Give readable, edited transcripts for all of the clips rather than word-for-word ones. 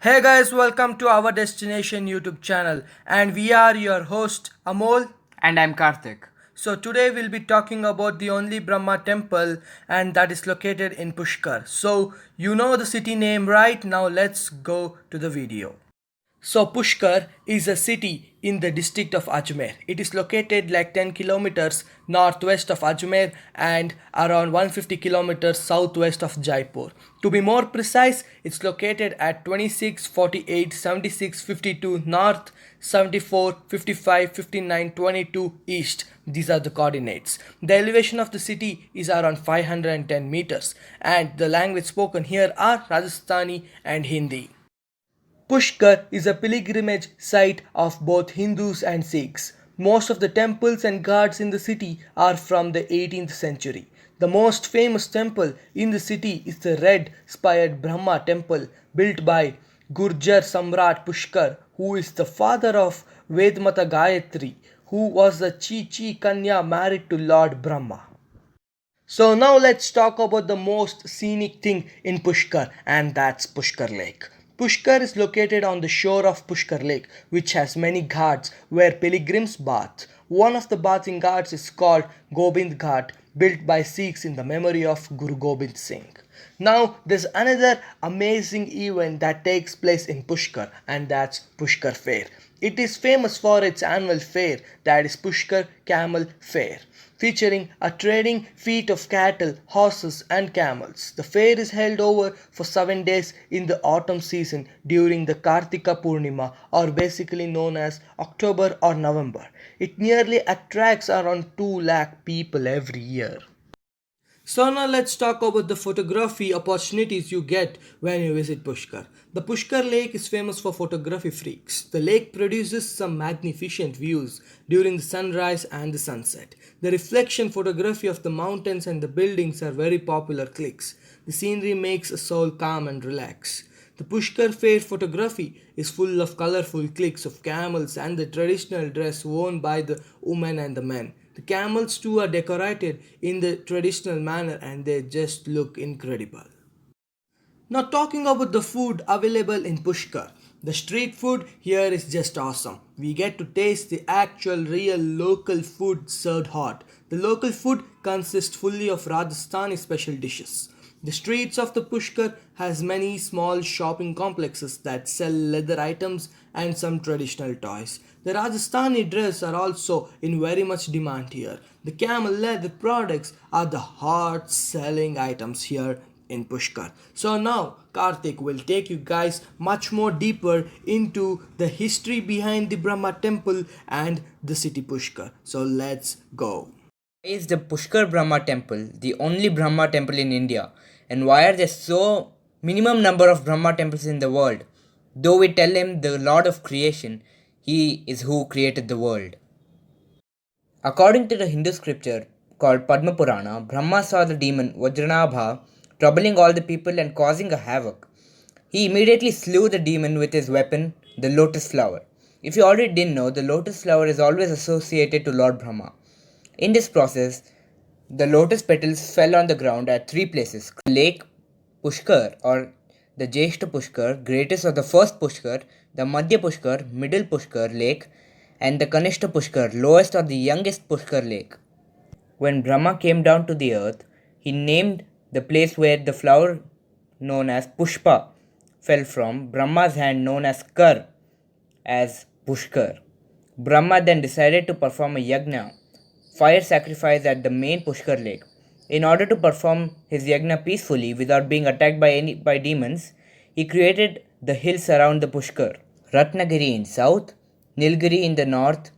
Hey guys, welcome to our destination YouTube channel, and we are your host Amol. And I'm Karthik. So today we'll be talking about the only Brahma temple, and that is located in Pushkar. So you know the city name, right? Now let's go to the video. So Pushkar is a city in the district of Ajmer. It is located like 10 kilometers northwest of Ajmer and around 150 kilometers southwest of Jaipur. To be more precise, it's located at 26, 48, 76, 52 north, 74, 55, 59, 22 east. These are the coordinates. The elevation of the city is around 510 meters, and the language spoken here are Rajasthani and Hindi. Pushkar is a pilgrimage site of both Hindus and Sikhs. Most of the temples and ghats in the city are from the 18th century. The most famous temple in the city is the red spired Brahma temple built by Gurjar Samrat Pushkar, who is the father of Vedmata Gayatri, who was the Chi Chi Kanya married to Lord Brahma. So now let's talk about the most scenic thing in Pushkar, and that's Pushkar Lake. Pushkar is located on the shore of Pushkar Lake, which has many ghats where pilgrims bath. One of the bathing ghats is called Gobind Ghat, built by Sikhs in the memory of Guru Gobind Singh. Now, there's another amazing event that takes place in Pushkar, and that's Pushkar Fair. It is famous for its annual fair, that is Pushkar Camel Fair, featuring a trading fleet of cattle, horses, and camels. The fair is held over for 7 days in the autumn season during the Kartika Purnima, or basically known as October or November. It nearly attracts around 2 lakh people every year. So now let's talk about the photography opportunities you get when you visit Pushkar. The Pushkar Lake is famous for photography freaks. The lake produces some magnificent views during the sunrise and the sunset. The reflection photography of the mountains and the buildings are very popular clicks. The scenery makes a soul calm and relax. The Pushkar Fair photography is full of colorful clicks of camels and the traditional dress worn by the women and the men. The camels too are decorated in the traditional manner and they just look incredible. Now, talking about the food available in Pushkar, the street food here is just awesome. We get to taste the actual, real local food served hot. The local food consists fully of Rajasthani special dishes. The streets of the Pushkar has many small shopping complexes that sell leather items and some traditional toys. The Rajasthani dress are also in very much demand here. The camel leather products are the hot selling items here in Pushkar. So now Karthik will take you guys much more deeper into the history behind the Brahma temple and the city Pushkar. So let's go. Why is the Pushkar Brahma temple the only Brahma temple in India? And why are there so minimum number of Brahma temples in the world? Though we tell him the Lord of creation, he is who created the world. According to the Hindu scripture called Padma Purana, Brahma saw the demon Vajranabha troubling all the people and causing a havoc. He immediately slew the demon with his weapon, the lotus flower. If you already didn't know, the lotus flower is always associated to Lord Brahma. In this process, the lotus petals fell on the ground at three places: Lake Pushkar or the Jeshta Pushkar, greatest or the first Pushkar, the Madhya Pushkar, middle Pushkar lake, and the Kanishta Pushkar, lowest or the youngest Pushkar lake. When Brahma came down to the earth, he named the place where the flower known as Pushpa fell from Brahma's hand known as Kar as Pushkar. Brahma then decided to perform a yagna, fire sacrifice at the main Pushkar lake. In order to perform his yagna peacefully without being attacked by demons, he created the hills around the Pushkar. Ratnagiri in south, Nilgiri in the north,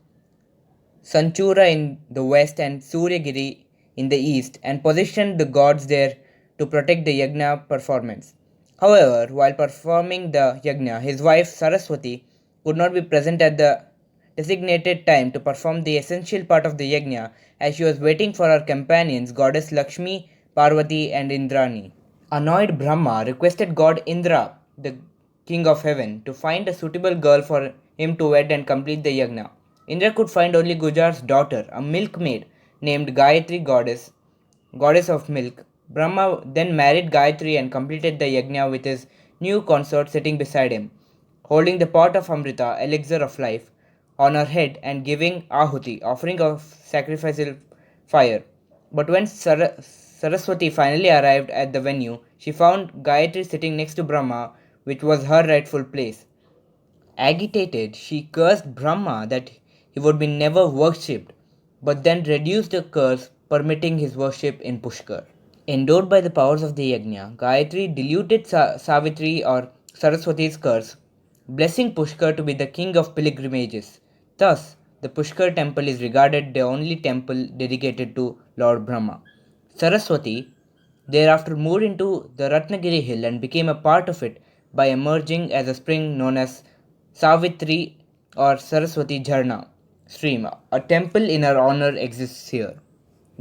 Sanchura in the west and Suryagiri in the east, and positioned the gods there to protect the yagna performance. However, while performing the yagna, his wife Saraswati could not be present at the designated time to perform the essential part of the yagna, as she was waiting for her companions, goddess Lakshmi, Parvati, and Indrani. Annoyed, Brahma requested god Indra, the king of heaven, to find a suitable girl for him to wed and complete the yagna. Indra could find only Gujar's daughter, a milkmaid named Gayatri, goddess of milk. Brahma then married Gayatri and completed the yagna with his new consort sitting beside him, holding the pot of Amrita, elixir of life, on her head and giving Ahuti, offering of sacrificial fire. But when Saraswati finally arrived at the venue, she found Gayatri sitting next to Brahma, which was her rightful place. Agitated, she cursed Brahma that he would be never worshipped, but then reduced the curse, permitting his worship in Pushkar. Endowed by the powers of the Yajna, Gayatri diluted Savitri or Saraswati's curse, blessing Pushkar to be the king of pilgrimages. Thus, the Pushkar temple is regarded the only temple dedicated to Lord Brahma. Saraswati thereafter moved into the Ratnagiri hill and became a part of it by emerging as a spring known as Savitri or Saraswati Jharna stream. A temple in her honor exists here.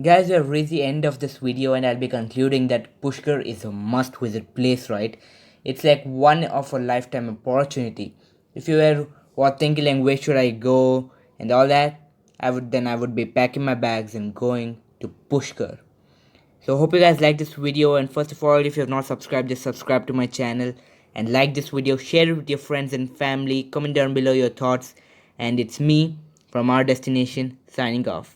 Guys, we have reached the end of this video and I'll be concluding that Pushkar is a must visit place, right? It's like one of a lifetime opportunity. If you were thinking like where should I go and all that, I would be packing my bags and going to Pushkar. So hope you guys like this video, and first of all, if you have not subscribed, just subscribe to my channel and like this video, share it with your friends and family, comment down below your thoughts, and it's me from our destination signing off.